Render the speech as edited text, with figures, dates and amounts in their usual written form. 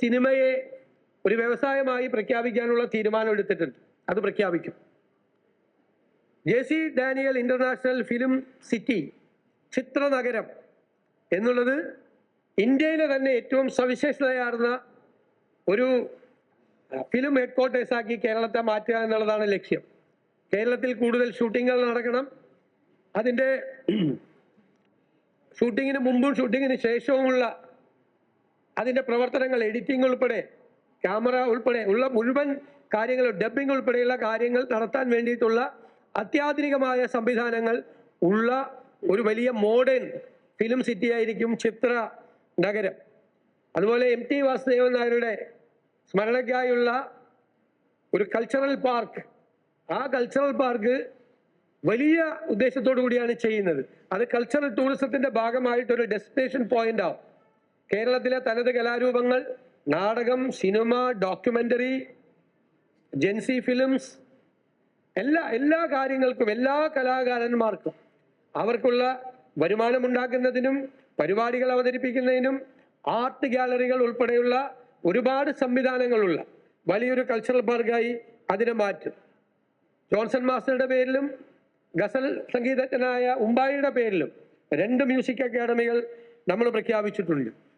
സിനിമയെ ഒരു വ്യവസായമായി പ്രഖ്യാപിക്കാനുള്ള തീരുമാനം എടുത്തിട്ടുണ്ട്. അത് പ്രഖ്യാപിക്കും. JC Daniel international film city ചിത്രനഗരം എന്നുള്ളത് ഇന്ത്യയിലെ തന്നെ ഏറ്റവും സവിശേഷതയാർന്ന ഒരു ഫിലിം ഹെഡ്ക്വാർട്ടേഴ്സ് ആക്കി കേരളത്തെ മാറ്റുക എന്നുള്ളതാണ് ലക്ഷ്യം. കേരളത്തിൽ കൂടുതൽ ഷൂട്ടിങ്ങുകൾ നടക്കണം. അതിൻ്റെ ഷൂട്ടിങ്ങിന് മുമ്പും ഷൂട്ടിങ്ങിന് ശേഷവുമുള്ള അതിൻ്റെ പ്രവർത്തനങ്ങൾ, എഡിറ്റിംഗ് ഉൾപ്പെടെ, ക്യാമറ ഉൾപ്പെടെ ഉള്ള മുഴുവൻ കാര്യങ്ങൾ, ഡബ്ബിംഗ് ഉൾപ്പെടെയുള്ള കാര്യങ്ങൾ നടത്താൻ വേണ്ടിയിട്ടുള്ള അത്യാധുനികമായ സംവിധാനങ്ങൾ ഉള്ള ഒരു വലിയ മോഡേൺ ഫിലിം സിറ്റി ആയിരിക്കും ചിത്ര നഗരം. അതുപോലെ MT വാസുദേവൻ നായരുടെ സ്മരണയ്ക്കായുള്ള ഒരു കൾച്ചറൽ പാർക്ക്, ആ കൾച്ചറൽ പാർക്ക് വലിയ ഉദ്ദേശത്തോടു കൂടിയാണ് ചെയ്യുന്നത്. അത് കൾച്ചറൽ ടൂറിസത്തിന്റെ ഭാഗമായിട്ടൊരു ഡെസ്റ്റിനേഷൻ പോയിന്റ് ആവും. കേരളത്തിലെ തനത് കലാരൂപങ്ങൾ, നാടകം, സിനിമ, ഡോക്യുമെന്ററി, ജെൻസി ഫിലിംസ്, എല്ലാ കാര്യങ്ങൾക്കും, എല്ലാ കലാകാരന്മാർക്കും അവർക്കുള്ള വരുമാനമുണ്ടാക്കുന്നതിനും പരിപാടികൾ അവതരിപ്പിക്കുന്നതിനും ആർട്ട് ഗാലറികൾ ഉൾപ്പെടെയുള്ള ഒരുപാട് സംവിധാനങ്ങളുള്ള വലിയൊരു കൾച്ചറൽ പാർക്കായി അതിനെ മാറ്റും. ജോൺസൺ മാസ്റ്ററുടെ പേരിലും ഗസൽ സംഗീതജ്ഞനായ ഉമ്പായിയുടെ പേരിലും 2 മ്യൂസിക് അക്കാദമികൾ നമ്മൾ പ്രഖ്യാപിച്ചിട്ടുണ്ട്.